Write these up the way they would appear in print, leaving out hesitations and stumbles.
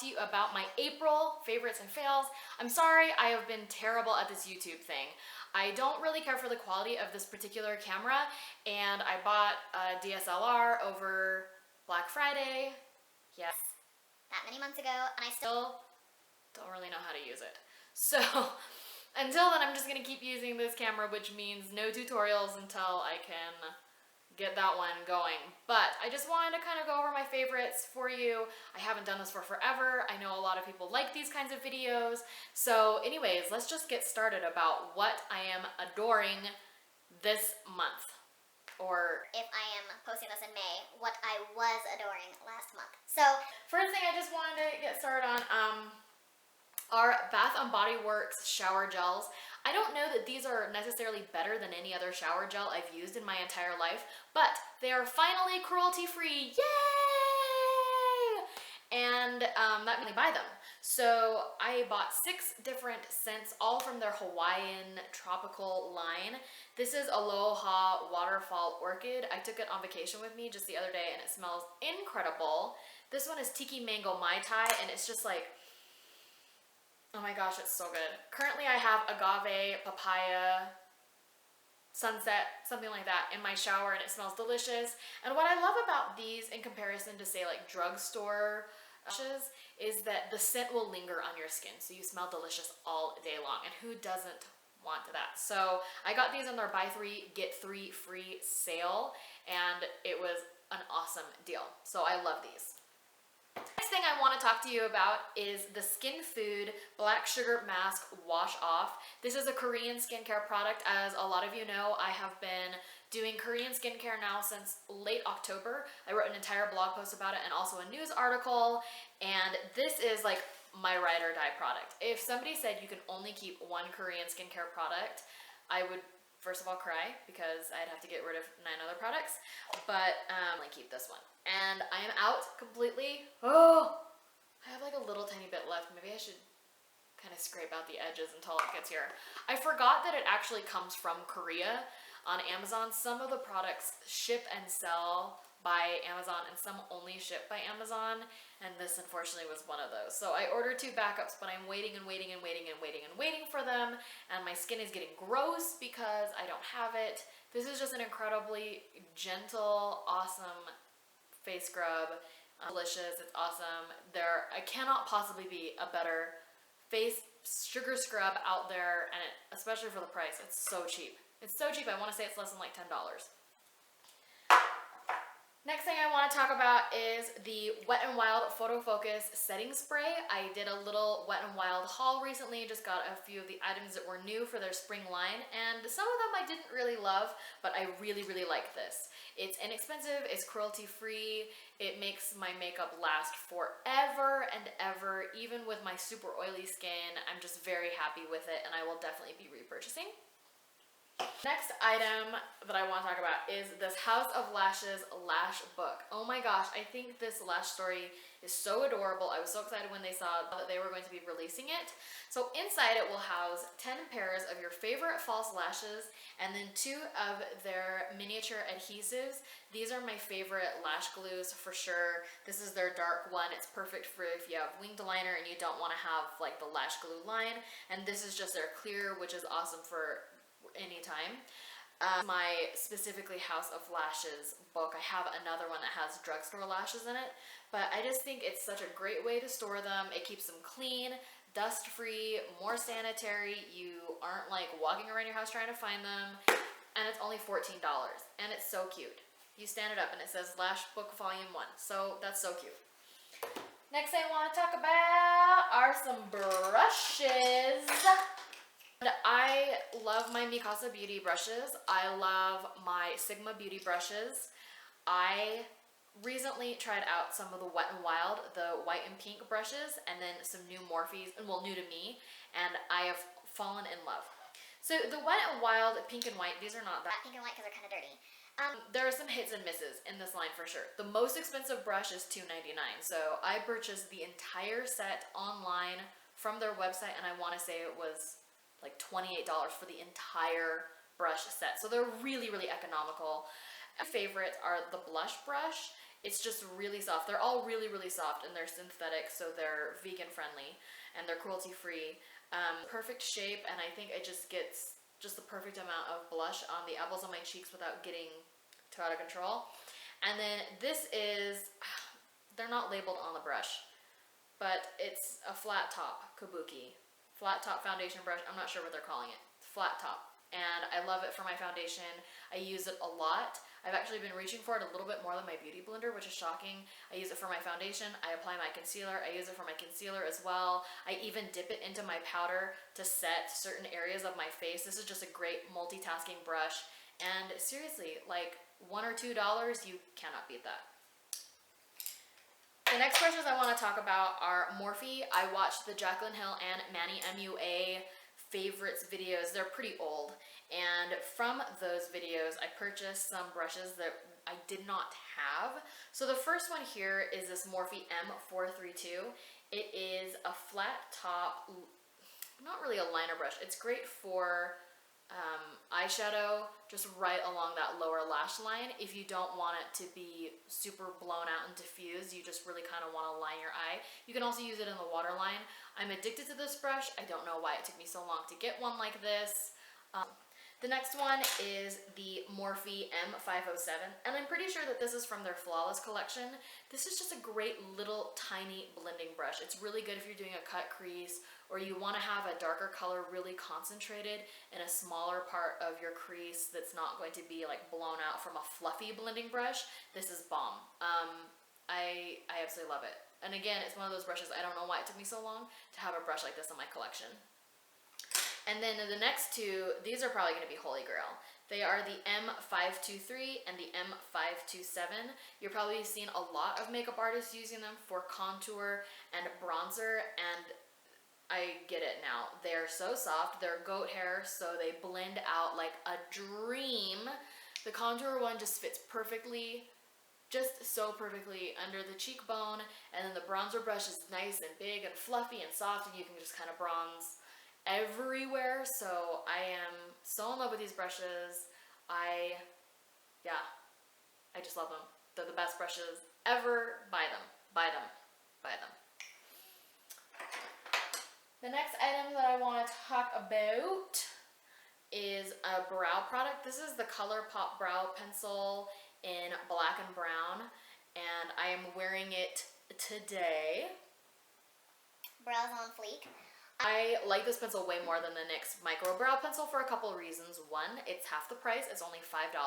to you about my April favorites and fails. I'm sorry, I have been terrible at this YouTube thing. I don't really care for the quality of this particular camera, and I bought a DSLR over Black Friday. Yes, that many months ago, and I still don't really know how to use it. So until then, I'm just gonna keep using this camera, which means no tutorials until I can get that one going. But I just wanted to kind of go over my favorites for you. I haven't done this for forever. I know a lot of people like these kinds of videos. So anyways, let's just get started about what I am adoring this month. Or if I am posting this in May, what I was adoring last month. So first thing I just wanted to get started on are Bath & Body Works shower gels. I don't know that these are necessarily better than any other shower gel I've used in my entire life, but they are finally cruelty-free, yay! And that made me buy them. So I bought 6 different scents, all from their Hawaiian tropical line. This is Aloha Waterfall Orchid. I took it on vacation with me just the other day and it smells incredible. This one is Tiki Mango Mai Tai, and it's just like, oh my gosh, it's so good. Currently I have agave, papaya, sunset, something like that in my shower, and it smells delicious. And what I love about these in comparison to say like drugstore lashes is that the scent will linger on your skin, so you smell delicious all day long, and who doesn't want that? So I got these on their buy 3 get 3 free sale, and it was an awesome deal. So I love these. Next thing I want to talk to you about is the Skin Food Black Sugar Mask Wash Off. This is a Korean skincare product. As a lot of you know, I have been doing Korean skincare now since late October. I wrote an entire blog post about it and also a news article, and this is like my ride or die product. If somebody said you can only keep one Korean skincare product, I would first of all cry because I'd have to get rid of 9 other products, but I keep this one. And I am out completely. Oh, I have like a little tiny bit left. Maybe I should kind of scrape out the edges until it gets here. I forgot that it actually comes from Korea on Amazon. Some of the products ship and sell by Amazon and some only ship by Amazon, and this unfortunately was one of those. So I ordered 2 backups, but I'm waiting and waiting and waiting and waiting and waiting for them, and my skin is getting gross because I don't have it. This is just an incredibly gentle, awesome face scrub. Delicious, it's awesome. I cannot possibly be a better face sugar scrub out there, and especially for the price, it's so cheap. It's so cheap, I want to say it's less than like $10. Next thing I want to talk about is the Wet n Wild PhotoFocus setting spray. I did a little Wet n Wild haul recently, just got a few of the items that were new for their spring line, and some of them I didn't really love, but I really, really like this. It's inexpensive, it's cruelty-free, it makes my makeup last forever and ever. Even with my super oily skin, I'm just very happy with it, and I will definitely be repurchasing. Next item that I want to talk about is this House of Lashes Lash book. Oh my gosh, I think this lash story is so adorable. I was so excited when they saw that they were going to be releasing it. So inside it will house 10 pairs of your favorite false lashes and then 2 of their miniature adhesives. These are my favorite lash glues for sure. This is their dark one. It's perfect for if you have winged liner and you don't want to have like the lash glue line. And this is just their clear, which is awesome for anytime. My specifically House of Lashes book, I have another one that has drugstore lashes in it, but I just think it's such a great way to store them. It keeps them clean, dust-free, more sanitary. You aren't like walking around your house trying to find them, and it's only $14, and it's so cute. You stand it up and it says Lash Book Volume 1, so that's so cute. Next thing I want to talk about are some brushes. I love my Mikasa Beauty brushes. I love my Sigma Beauty brushes. I recently tried out some of the Wet n Wild, the white and pink brushes, and then some new Morphes, well, new to me, and I have fallen in love. So the Wet n Wild pink and white, these are not that pink and white because they're kind of dirty. There are some hits and misses in this line for sure. The most expensive brush is $2.99, so I purchased the entire set online from their website, and I want to say it was like $28 for the entire brush set. So they're really, really economical. My favorites are the blush brush. It's just really soft. They're all really, really soft, and they're synthetic, so they're vegan friendly, and they're cruelty free. Perfect shape, and I think it just gets just the perfect amount of blush on the apples of my cheeks without getting too out of control. And then this is, they're not labeled on the brush, but it's a flat top kabuki. Flat top foundation brush. I'm not sure what they're calling it. Flat top. And I love it for my foundation. I use it a lot. I've actually been reaching for it a little bit more than my beauty blender, which is shocking. I use it for my foundation. I apply my concealer. I use it for my concealer as well. I even dip it into my powder to set certain areas of my face. This is just a great multitasking brush. And seriously, like $1 or $2, you cannot beat that. The next brushes I want to talk about are Morphe. I watched the Jaclyn Hill and Manny MUA favorites videos. They're pretty old, and from those videos I purchased some brushes that I did not have. So the first one here is this Morphe M432. It is a flat top, not really a liner brush. It's great for eyeshadow, just right along that lower lash line. If you don't want it to be super blown out and diffused, you just really kind of want to line your eye. You can also use it in the waterline. I'm addicted to this brush. I don't know why it took me so long to get one like this. The next one is the Morphe M507, and I'm pretty sure that this is from their Flawless collection. This is just a great little tiny blending brush. It's really good if you're doing a cut crease, or you want to have a darker color really concentrated in a smaller part of your crease that's not going to be like blown out from a fluffy blending brush. This is bomb. I absolutely love it. And again, it's one of those brushes, I don't know why it took me so long to have a brush like this in my collection. And then the next two, these are probably going to be holy grail. They are the M523 and the M527. You're probably seen a lot of makeup artists using them for contour and bronzer, and I get it now. They're so soft. They're goat hair, so they blend out like a dream. The contour one just fits perfectly, just so perfectly under the cheekbone, and then the bronzer brush is nice and big and fluffy and soft, and you can just kind of bronze everywhere. So I am so in love with these brushes. I just love them. They're the best brushes ever. Buy them, buy them, buy them. The next item that I want to talk about is a brow product. This is the ColourPop brow pencil in black and brown, and I am wearing it today. Brows on fleek. I like this pencil way more than the NYX Micro Brow Pencil for a couple of reasons. One, it's half the price, it's only $5,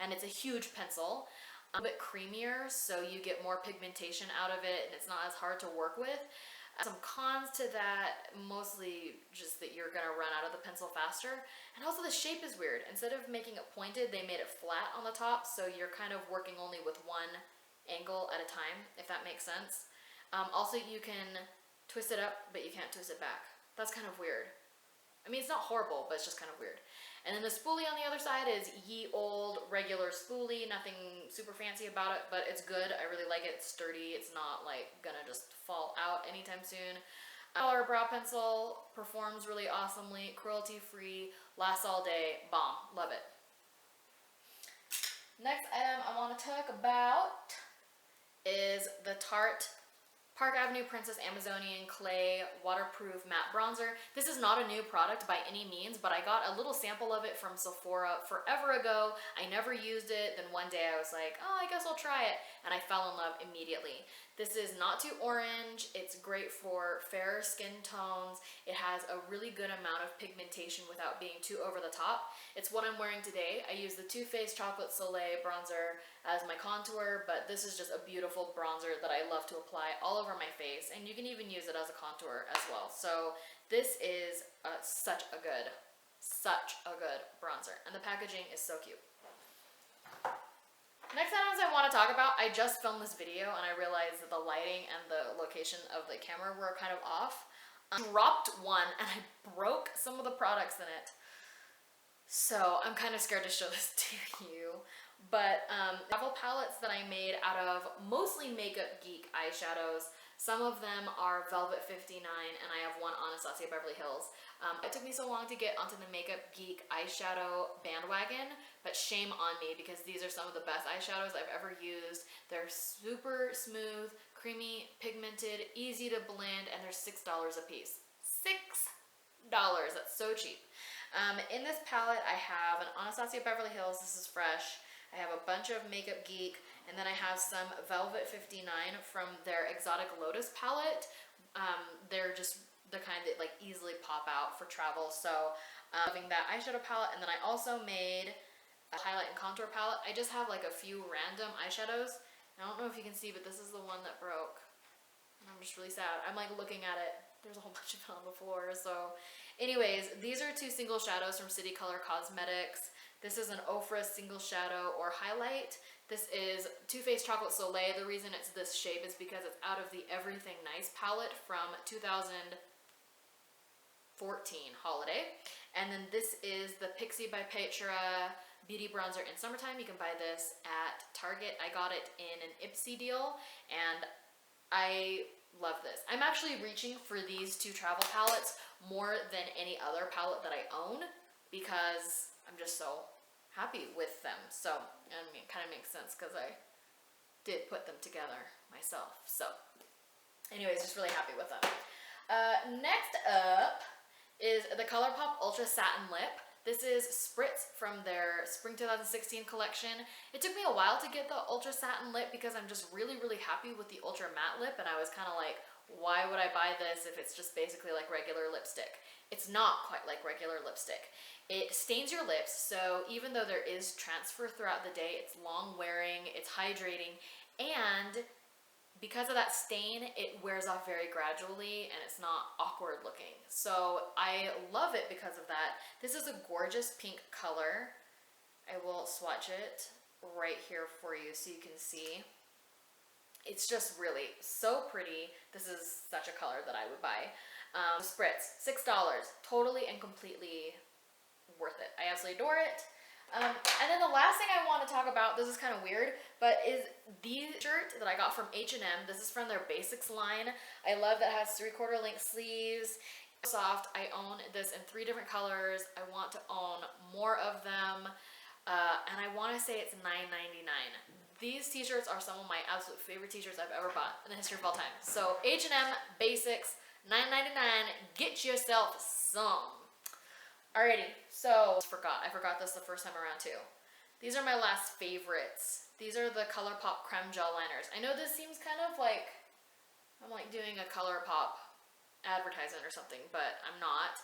and it's a huge pencil. A bit creamier, so you get more pigmentation out of it, and it's not as hard to work with. Some cons to that, mostly just that you're gonna run out of the pencil faster, and also the shape is weird. Instead of making it pointed, they made it flat on the top, so you're kind of working only with one angle at a time, if that makes sense. Also, you can twist it up, but you can't twist it back. That's kind of weird. I mean, it's not horrible, but it's just kind of weird. And then the spoolie on the other side is ye old regular spoolie, nothing super fancy about it, but it's good. I really like it. It's sturdy. It's not like gonna just fall out anytime soon. Our brow pencil performs really awesomely, cruelty free, lasts all day, bomb, love it. Next item I want to talk about is the Tarte Park Avenue Princess Amazonian Clay Waterproof Matte Bronzer. This is not a new product by any means, but I got a little sample of it from Sephora forever ago. I never used it. Then one day I was like, oh, I guess I'll try it. And I fell in love immediately. This is not too orange. It's great for fairer skin tones. It has a really good amount of pigmentation without being too over the top. It's what I'm wearing today. I use the Too Faced Chocolate Soleil bronzer as my contour, but this is just a beautiful bronzer that I love to apply all over my face, and you can even use it as a contour as well. So this is such a good bronzer, and the packaging is so cute. Next items I want to talk about, I just filmed this video and I realized that the lighting and the location of the camera were kind of off. I dropped one and I broke some of the products in it. So I'm kind of scared to show this to you. But travel palettes that I made out of mostly Makeup Geek eyeshadows. Some of them are Velvet 59 and I have one Anastasia Beverly Hills. It took me so long to get onto the Makeup Geek eyeshadow bandwagon, but shame on me because these are some of the best eyeshadows I've ever used. They're super smooth, creamy, pigmented, easy to blend, and they're $6 a piece. $6. That's so cheap. In this palette, I have an Anastasia Beverly Hills. This is fresh. I have a bunch of Makeup Geek, and then I have some Velvet 59 from their Exotic Lotus palette. They're the kind that like easily pop out for travel. So loving that eyeshadow palette. And then I also made a highlight and contour palette. I just have like a few random eyeshadows. I don't know if you can see, but this is the one that broke. And I'm just really sad. I'm like looking at it. There's a whole bunch of it on the floor. So anyways, these are two single shadows from City Color Cosmetics. This is an Ofra single shadow or highlight. This is Too Faced Chocolate Soleil. The reason it's this shape is because it's out of the Everything Nice palette from 2014 holiday. And then this is the Pixie by Petra Beauty Bronzer in Summertime. You can buy this at Target. I got it in an Ipsy deal, and I love this. I'm actually reaching for these two travel palettes more than any other palette that I own because I'm just so happy with them. So, I mean, it kind of makes sense because I did put them together myself. So, anyways, just really happy with them. Next up is the ColourPop Ultra Satin Lip. This is Spritz from their Spring 2016 collection. It took me a while to get the Ultra Satin Lip because I'm just really, really happy with the Ultra Matte Lip, and I was kind of like, why would I buy this if it's just basically like regular lipstick? It's not quite like regular lipstick. It stains your lips, so even though there is transfer throughout the day, it's long wearing, it's hydrating, and because of that stain, it wears off very gradually and it's not awkward looking. So I love it because of that. This is a gorgeous pink color. I will swatch it right here for you so you can see. It's just really so pretty. This is such a color that I would buy. Spritz, $6, totally and completely worth it. I absolutely adore it. And then the last thing I want to talk about, this is kind of weird, but is the shirt that I got from H&M. This is from their Basics line. I love that it has 3/4 length sleeves. Soft. I own this in 3 different colors. I want to own more of them. And I want to say it's $9.99. These t-shirts are some of my absolute favorite t-shirts I've ever bought in the history of all time. So H&M Basics, $9.99. Get yourself some. Alrighty, so I forgot this the first time around too. These are my last favorites. These are the ColourPop Creme Gel Liners. I know this seems kind of like I'm like doing a ColourPop advertisement or something, but I'm not.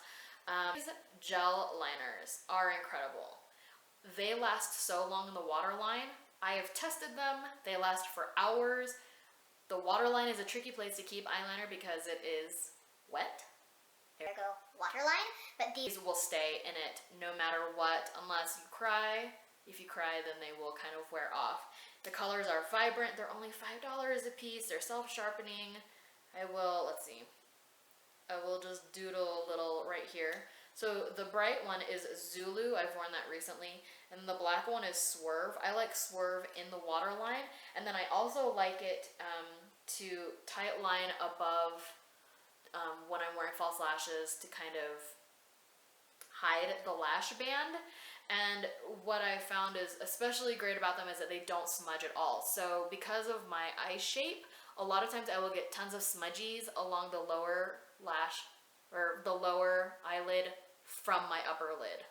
These gel liners are incredible. They last so long in the waterline. I have tested them. They last for hours. The waterline is a tricky place to keep eyeliner because it is wet. There we go, waterline, but These will stay in it no matter what, unless you cry. If you cry, then they will kind of wear off. The colors are vibrant. They're only $5 a piece. They're self-sharpening. Let's see. I will just doodle a little right here. So the bright one is Zulu. I've worn that recently. And the black one is Swerve. I like Swerve in the waterline. And then I also like it to tight line above when I'm wearing false lashes to kind of hide the lash band. And what I found is especially great about them is that they don't smudge at all. So because of my eye shape, a lot of times I will get tons of smudgies along the lower lash or the lower eyelid from my upper lid.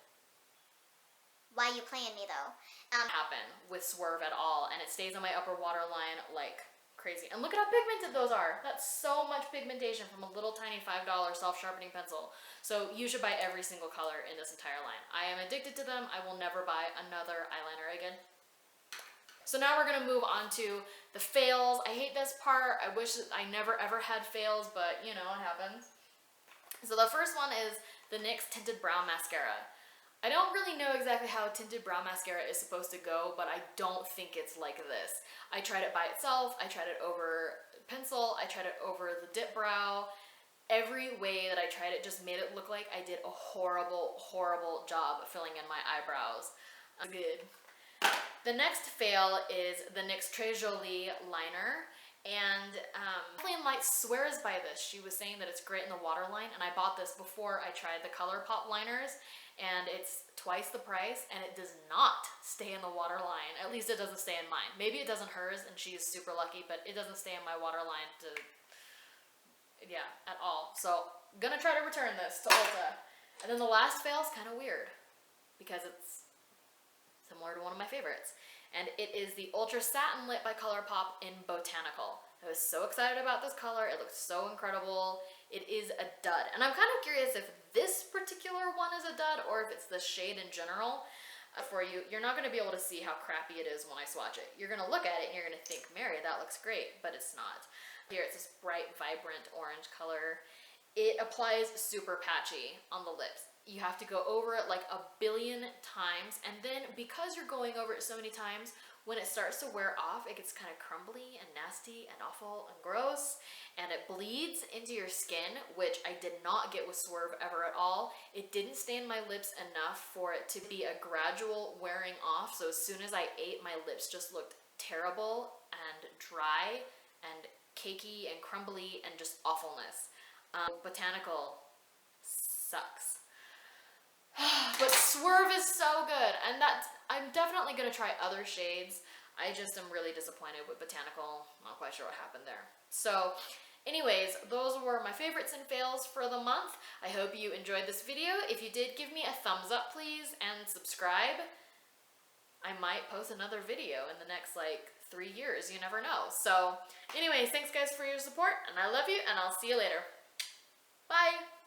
why you playing me though? Happen with Swerve at all, and it stays on my upper waterline like crazy. And look at how pigmented those are. That's so much pigmentation from a little tiny $5 self-sharpening pencil. So you should buy every single color in this entire line. I am addicted to them. I will never buy another eyeliner again. So now we're gonna move on to the fails. I hate this part. I wish that I never ever had fails, but you know, it happens. So the first one is the NYX Tinted Brow Mascara. I don't really know exactly how tinted brow mascara is supposed to go, but I don't think it's like this. I tried it by itself, I tried it over pencil, I tried it over the dip brow. Every way that I tried it just made it look like I did a horrible, horrible job filling in my eyebrows. Good. The next fail is the NYX Très Jolie liner. And Kathleen Light swears by this. She was saying that it's great in the waterline, and I bought this before I tried the ColourPop liners, and it's twice the price, and it does not stay in the waterline. At least it doesn't stay in mine. Maybe it does in hers, and she's super lucky, but it doesn't stay in my waterline at all. So I'm gonna try to return this to Ulta. And then the last fail is kind of weird because it's similar to one of my favorites. And it is the Ultra Satin Lip by ColourPop in Botanical. I was so excited about this color. It looks so incredible. It is a dud. And I'm kind of curious if this particular one is a dud or if it's the shade in general. For you, you're not going to be able to see how crappy it is when I swatch it. You're going to look at it and you're going to think, Mary, that looks great, but it's not. Here, it's this bright, vibrant orange color. It applies super patchy on the lips. You have to go over it like 1 billion times, and then because you're going over it so many times, when it starts to wear off, it gets kind of crumbly and nasty and awful and gross, and it bleeds into your skin, which I did not get with Swerve ever at all. It didn't stain my lips enough for it to be a gradual wearing off, so as soon as I ate, my lips just looked terrible and dry and cakey and crumbly and just awfulness. Botanical sucks. But Swerve is so good, and I'm definitely going to try other shades. I just am really disappointed with Botanical. Not quite sure what happened there. So anyways, those were my favorites and fails for the month. I hope you enjoyed this video. If you did, give me a thumbs up please and subscribe. I might post another video in the next like 3 years, you never know. So anyways, thanks guys for your support, and I love you, and I'll see you later. Bye!